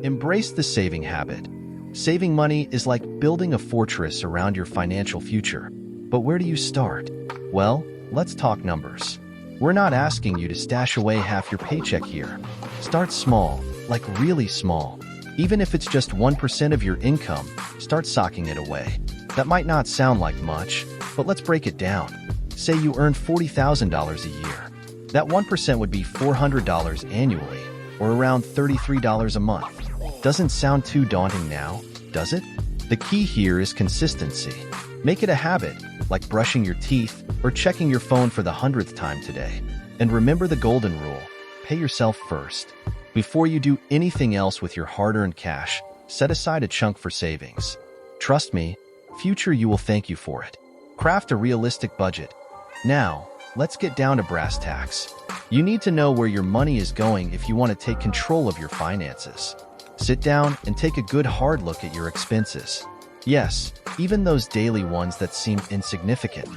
Embrace the saving habit. Saving money is like building a fortress around your financial future. But where do you start? Well, let's talk numbers. We're not asking you to stash away half your paycheck here. Start small, like really small. Even if it's just 1% of your income, start socking it away. That might not sound like much, but let's break it down. Say you earn $40,000 a year. That 1% would be $400 annually, or around $33 a month. Doesn't sound too daunting now, does it? The key here is consistency. Make it a habit, like brushing your teeth or checking your phone for the 100th time today. And remember the golden rule: pay yourself first. Before you do anything else with your hard-earned cash, set aside a chunk for savings. Trust me, future you will thank you for it. Craft a realistic budget. Now, let's get down to brass tacks. You need to know where your money is going if you want to take control of your finances. Sit down and take a good hard look at your expenses. Yes, even those daily ones that seem insignificant.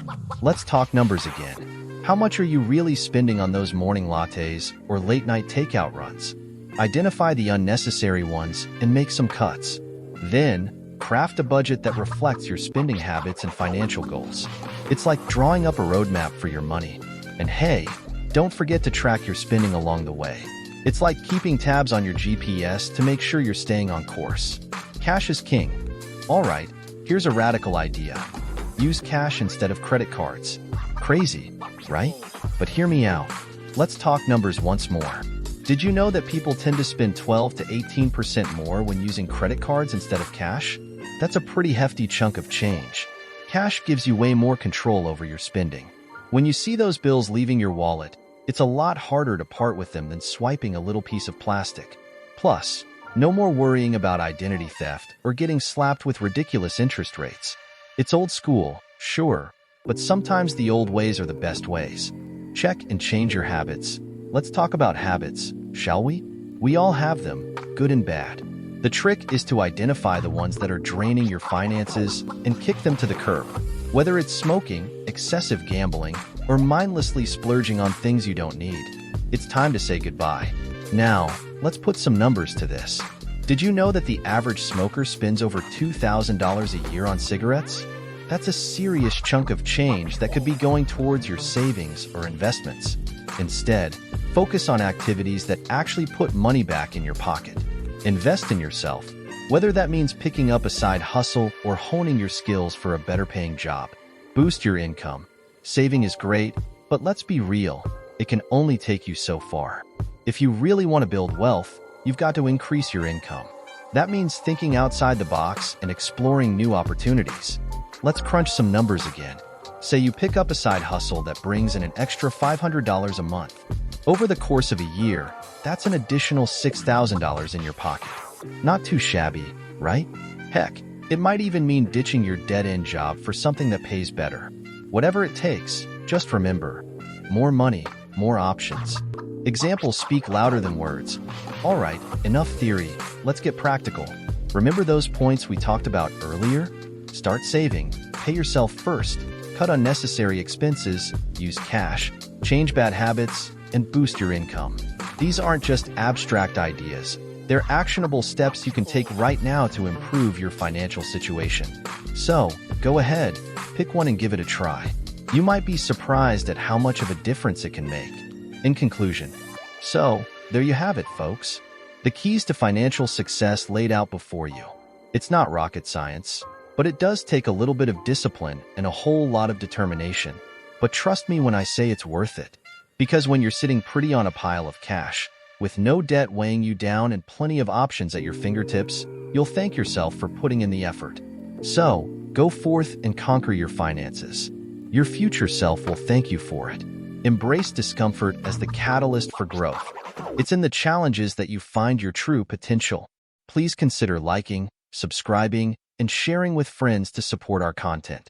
Let's talk numbers again. How much are you really spending on those morning lattes or late-night takeout runs? Identify the unnecessary ones and make some cuts. Then, craft a budget that reflects your spending habits and financial goals. It's like drawing up a roadmap for your money. And hey, don't forget to track your spending along the way. It's like keeping tabs on your GPS to make sure you're staying on course. Cash is king. All right, here's a radical idea. Use cash instead of credit cards. Crazy, right? But hear me out. Let's talk numbers once more. Did you know that people tend to spend 12 to 18% more when using credit cards instead of cash? That's a pretty hefty chunk of change. Cash gives you way more control over your spending. When you see those bills leaving your wallet, it's a lot harder to part with them than swiping a little piece of plastic. Plus, no more worrying about identity theft or getting slapped with ridiculous interest rates. It's old school, sure, but sometimes the old ways are the best ways. Check and change your habits. Let's talk about habits, shall we? We all have them, good and bad. The trick is to identify the ones that are draining your finances and kick them to the curb. Whether it's smoking, excessive gambling, or mindlessly splurging on things you don't need, it's time to say goodbye. Now, let's put some numbers to this. Did you know that the average smoker spends over $2,000 a year on cigarettes? That's a serious chunk of change that could be going towards your savings or investments. Instead, focus on activities that actually put money back in your pocket. Invest in yourself, whether that means picking up a side hustle or honing your skills for a better-paying job. Boost your income. Saving is great, but let's be real, it can only take you so far. If you really want to build wealth, you've got to increase your income. That means thinking outside the box and exploring new opportunities. Let's crunch some numbers again. Say you pick up a side hustle that brings in an extra $500 a month. Over the course of a year, that's an additional $6,000 in your pocket. Not too shabby, right? Heck, it might even mean ditching your dead-end job for something that pays better. Whatever it takes, just remember, more money, more options. Examples speak louder than words. All right, enough theory, let's get practical. Remember those points we talked about earlier? Start saving, pay yourself first, cut unnecessary expenses, use cash, change bad habits, and boost your income. These aren't just abstract ideas. They're actionable steps you can take right now to improve your financial situation. So, go ahead, pick one and give it a try. You might be surprised at how much of a difference it can make. In conclusion, so, there you have it, folks. The keys to financial success laid out before you. It's not rocket science, but it does take a little bit of discipline and a whole lot of determination. But trust me when I say it's worth it. Because when you're sitting pretty on a pile of cash, with no debt weighing you down and plenty of options at your fingertips, you'll thank yourself for putting in the effort. So, go forth and conquer your finances. Your future self will thank you for it. Embrace discomfort as the catalyst for growth. It's in the challenges that you find your true potential. Please consider liking, subscribing, and sharing with friends to support our content.